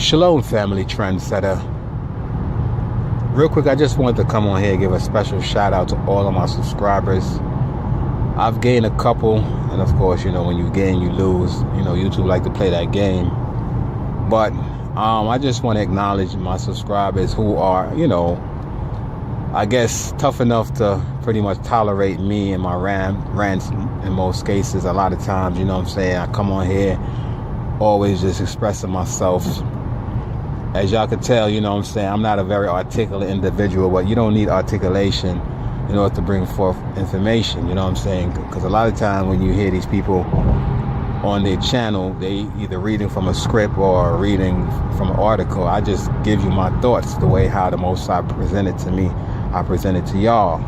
Shalom, family trendsetter. Real quick, I just wanted to come on here and give a special shout out to all of my subscribers. I've gained a couple, and of course, when you gain, you lose. YouTube like to play that game. But I just want to acknowledge my subscribers who are, I guess, tough enough to pretty much tolerate me and my rants in most cases. A lot of times, I come on here always just expressing myself. As y'all can tell, I'm not a very articulate individual, but you don't need articulation in order to bring forth information, because a lot of times when you hear these people on their channel, they either reading from a script or reading from an article. I just give you my thoughts the way how the Most High presented to me, I present it to y'all.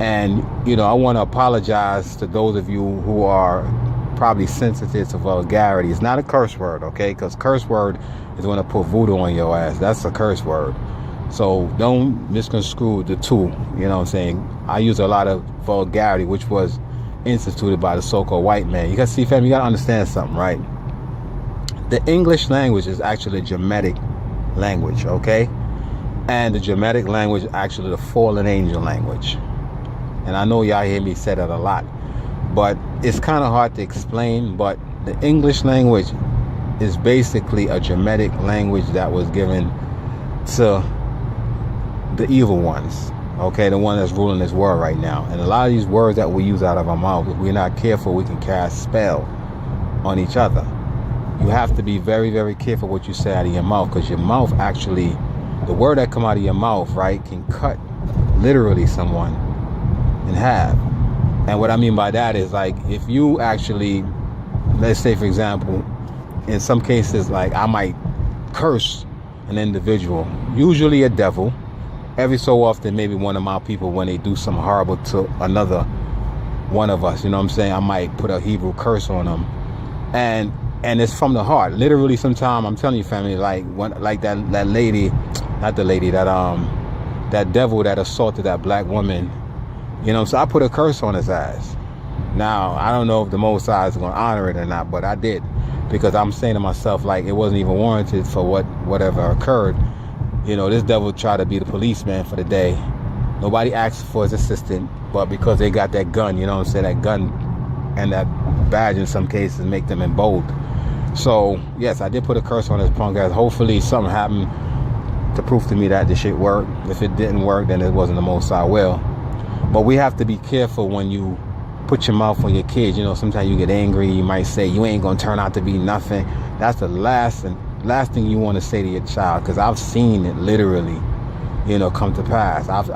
And, I want to apologize to those of you who are probably sensitive to vulgarity. It's not a curse word, okay? Because curse word is going to put voodoo on your ass. That's a curse word. So don't misconstrue the two. I use a lot of vulgarity, which was instituted by the so-called white man. You got to see, fam, you got to understand something, right? The English language is actually a Germanic language, okay? And the Germanic language is actually the fallen angel language. And I know y'all hear me say that a lot, but it's kind of hard to explain. But the English language is basically a Germanic language that was given to the evil ones, okay, the one that's ruling this world right now. And a lot of these words that we use out of our mouth, if we're not careful, we can cast spell on each other. You have to be very, very careful what you say out of your mouth, because your mouth actually, the word that come out of your mouth, right, can cut literally someone in half. And what I mean by that is, like, if you actually, let's say, for example, in some cases, like, I might curse an individual, usually a devil. Every so often, maybe one of my people, when they do something horrible to another one of us, I might put a Hebrew curse on them. And it's from the heart. Literally, sometimes, I'm telling you, family, like that lady, not the lady, that devil that assaulted that black woman, so I put a curse on his ass. Now, I don't know if the Most High is going to honor it or not, but I did, because I'm saying to myself, like, it wasn't even warranted for whatever occurred. This devil tried to be the policeman for the day. Nobody asked for his assistant, but because they got that gun, that gun and that badge in some cases make them emboldened. So, yes, I did put a curse on his punk ass. Hopefully something happened to prove to me that this shit worked. If it didn't work, then it wasn't the Most High will. But we have to be careful when you put your mouth on your kids. Sometimes you get angry. You might say, you ain't going to turn out to be nothing. That's the last thing you want to say to your child, because I've seen it literally, come to pass. I've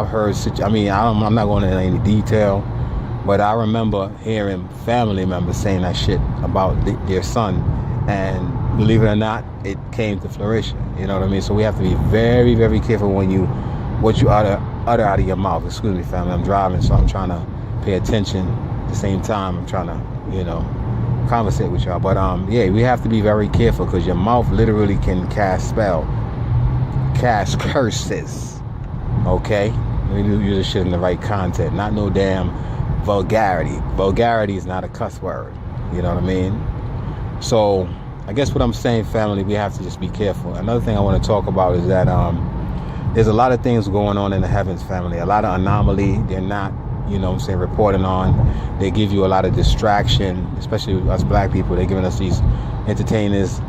heard, I'm not going into any detail, but I remember hearing family members saying that shit about their son, and believe it or not, it came to fruition. You know what I mean? So we have to be very, very careful what you utter out of your mouth. Excuse me, family. I'm driving, so I'm trying to pay attention. At the same time, I'm trying to, conversate with y'all. But yeah, we have to be very careful, because your mouth literally can cast curses. Okay? We use this shit in the right content, not no damn vulgarity. Vulgarity is not a cuss word. You know what I mean? So I guess what I'm saying, family, we have to just be careful. Another thing I want to talk about is that there's a lot of things going on in the heavens, family. A lot of anomaly. They're not, reporting on. They give you a lot of distraction, especially us black people. They're giving us these entertainers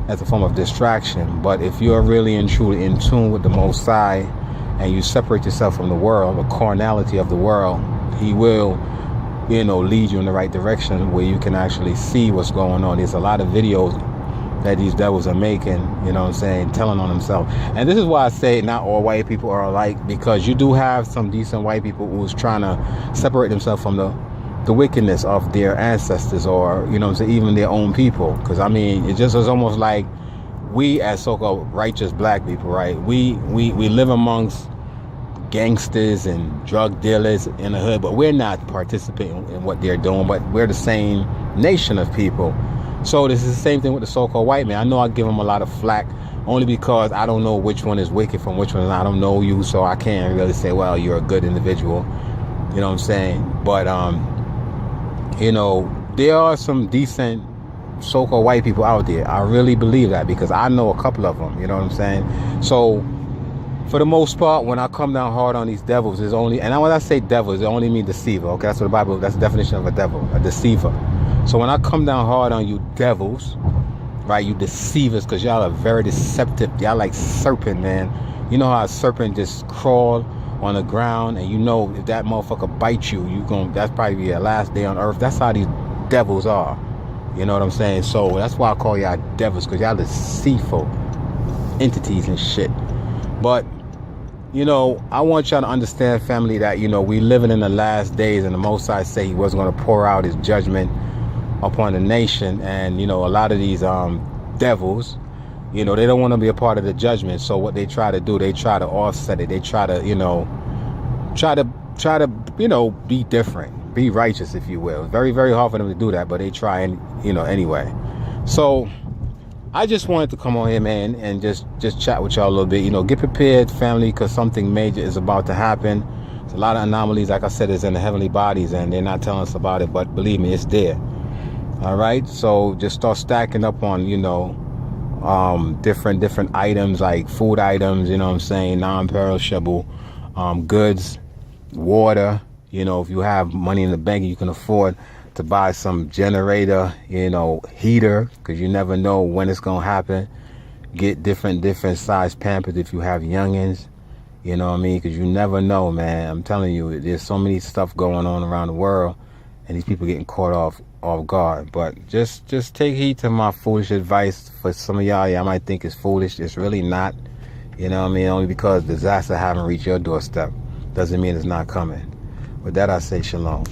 as a form of distraction. But if you're really and truly in tune with the Most High, and you separate yourself from the world, the carnality of the world, He will, lead you in the right direction where you can actually see what's going on. There's a lot of videos that these devils are making, telling on themselves. And this is why I say not all white people are alike, because you do have some decent white people who's trying to separate themselves from the wickedness of their ancestors, or, even their own people. Because, it just is almost like we as so-called righteous black people, right? We live amongst gangsters and drug dealers in the hood, but we're not participating in what they're doing, but we're the same nation of people. So this is the same thing with the so-called white man. I know I give him a lot of flack only because I don't know which one is wicked from which one is not. I don't know you, so I can't really say, well, you're a good individual. You know what I'm saying? But, there are some decent so-called white people out there. I really believe that because I know a couple of them. You know what I'm saying? So for the most part, when I come down hard on these devils, is only, and when I say devils, it only means deceiver. Okay, that's what the Bible, that's the definition of a devil, a deceiver. So when I come down hard on you devils, right, you deceivers, because y'all are very deceptive. Y'all like serpent, man. You know how a serpent just crawl on the ground, and you know if that motherfucker bites you, that's probably your last day on earth. That's how these devils are. You know what I'm saying? So that's why I call y'all devils, because y'all deceitful entities and shit. But you know, I want y'all to understand, family, that, you know, we living in the last days, and the Most High say he wasn't going to pour out his judgment upon the nation. And, you know, a lot of these devils, you know, they don't want to be a part of the judgment. So what they try to do, they try to offset it. They try to, you know, you know, be different, be righteous, if you will. It's very, very hard for them to do that, but they try, and you know, anyway. So I just wanted to come on here, man, and just chat with y'all a little bit. You know, get prepared, family, because something major is about to happen. There's a lot of anomalies, like I said, is in the heavenly bodies, and they're not telling us about it, but believe me, it's there. All right, so just start stacking up on, you know, different items, like food items, you know what I'm saying, non-perishable goods, water. You know, if you have money in the bank, you can afford to buy some generator, you know, heater, because you never know when it's gonna happen. Get different size Pampers if you have youngins, you know what I mean, because you never know, man. I'm telling you, there's so many stuff going on around the world, and these people getting caught off guard. But just take heed to my foolish advice. For some of y'all might think it's foolish. It's really not, you know what I mean. Only because disaster haven't reached your doorstep doesn't mean it's not coming. With that, I say shalom.